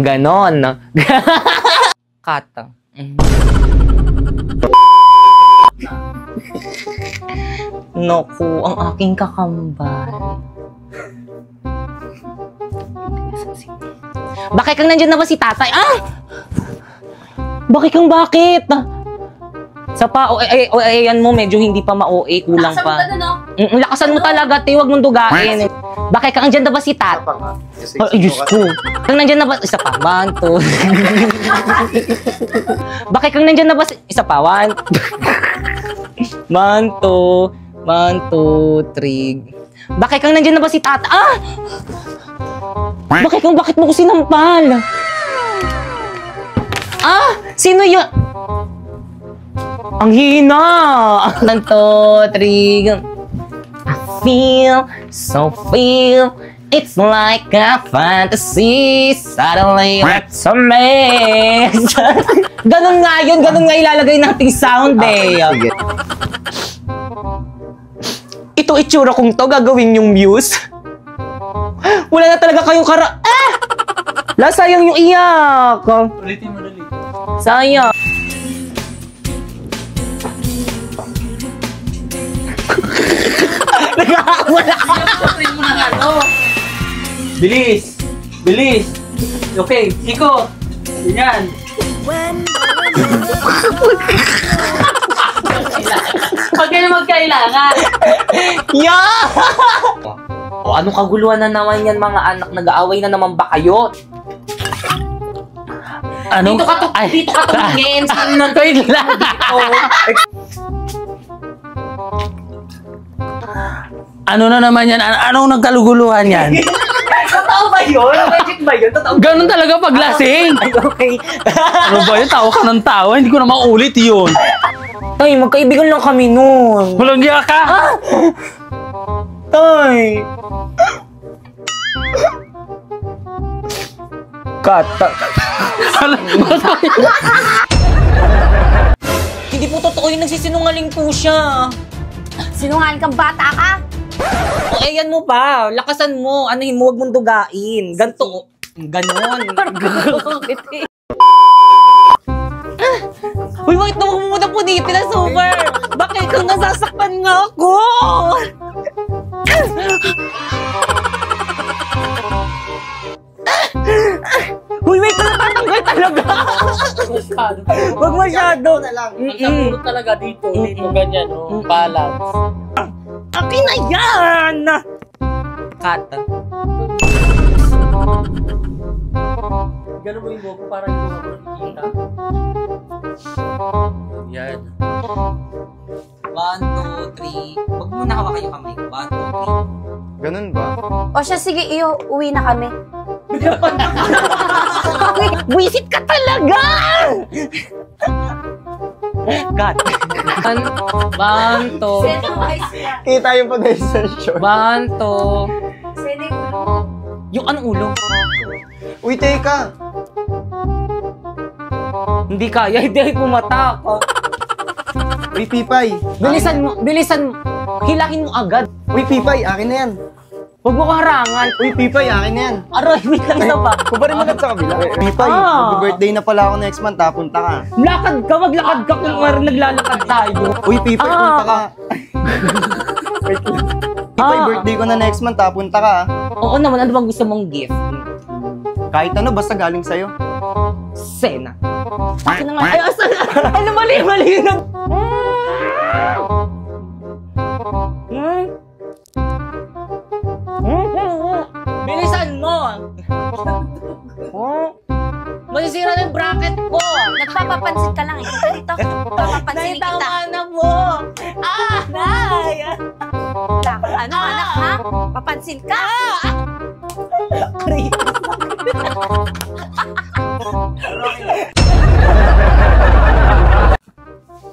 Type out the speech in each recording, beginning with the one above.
Ganon. Kata. Naku, ang aking kakambal. Bakit kang nandyan na ba si tatay? Ah! Bakit? Sa pa, ayan mo, medyo hindi pa ma-OA, kulang pa. Lakasan mo talaga, te, huwag mong dugain. Bakit kang nandyan na ba si tatay? Ay, Diyos ko. Kang nandyan na ba, isa pa, 1, 2. Bakit kang nandyan na ba, isa pa, 1, 2, 3. Bakit kang nandyan na ba si tata? Ah! Bakit mo ko sinampal? Ah! Sino yun? Ang hina! 1, 2, 3. I feel, it's like a fantasy. Suddenly, it's a mess. Ganun nga ilalagay nating sound eh. Ito itsura kong to, gagawin yung muse. Wala na talaga kayong sayang yung iyak. Ulitin mo dali. Sayang. Wala ka. Bilis! Okay, Chico! Ganyan! Huwag kayo magkailangan! Yeah! O anong kaguluhan na naman yan mga anak? Nag-aaway na naman ba kayo? Ano? Dito ka tumingin! Sino na to yung Ano na naman yan? Anong nagkaluguluhan yan? Totoo ba yun? Magic ba yun? Totoo ba? Ganun talaga pag lasing! Ay, okay. Ano ba yun? Tawa ka ng tawa? Hindi ko na maulit yun. Tay, magkaibigan lang kami nun. Walang giya ka! Tay! Kata. Hindi po totoo yung nagsisinungaling po siya. Sinungaling kang bata ka? O, ayan mo pa. Lakasan mo. Anuhin mo, huwag mong dugain. Ganto. Ganon. Uy, bakit naman mo muna punitin na super? Bakit kang nasasaktan nga ako? Uy, wait ka na tatanggal talaga. Huwag masyado. Ang talaga dito, ganyan, no? Balance. Akin na yan! Kata. Ganun mo yung logo para hindi mo nakikita. Yan. 1, 2, 3. Huwag muna hawakan yung kamay ko. 1, 2, 3. Ganun ba? O siya, sige, uwi na kami. Buisit ka talaga! Cut. 1, 2. Kita yung pag-sensyon. 1, 2. Yung anong ulo? Uy, teka! Hindi kaya, hindi pumatak. Uy, Pipay! Bilisan mo. Hilahin mo agad. Uy, Pipay! Akin na yan! Huwag mo ko harangan. Uy, Pipay! Akin na yan! Aroy, wait lang isa pa. Kubarin mo lang sa kabila. Pipay, mag-birthday na pala ako next month, punta ka. Maglakad ka kung naglalakad tayo. Uy, Pipay, punta ka. Wait lang. Pipay, birthday ko na next month, punta ka. Oo naman, ano bang gusto mong gift? Kahit ano, basta galing sa'yo. Sena. Akin na nga. Ay, asan? Ano, mali na. Bilisan mo. Masisira na yung bracket ko. Nagpapapansin ka lang eh. Dito, papapansinin kita. Tama na mo. Nay. Ano, anak, ha? Papansin ka.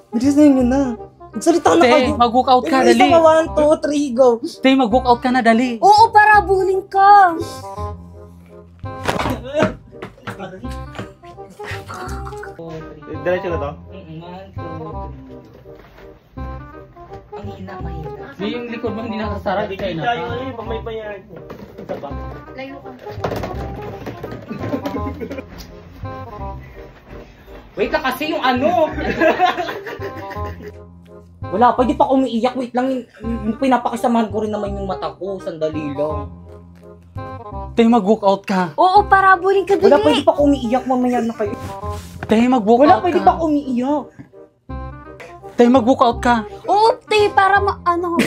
Bilis na yun na. Salita na Te, kayo. mag-walkout ka, Bilis dali. na 1, 2, 3, go. Te, mag-walkout ka na, dali. Oo, para bullying ka. Diretso na to? Ang hina, mahina. Yung likod mo hindi nakasara, di kayo na. Pag may pangyayari. Isa pa. Layo ka. Wait lang kasi yung ano. Wala, pwede pa ako umiiyak. Wait lang, pinapakisamahan ko rin naman yung mata ko. Sandali lang. Tay, mag-walk out ka. Oo, parabulin ka Wala, dali. pwede pa ako umiiyak. Mamaya na kayo. Tay, mag-walk Wala, out pwede ka. pa ako umiiyak. Tay, mag-walk out ka. Oo, te, para ano.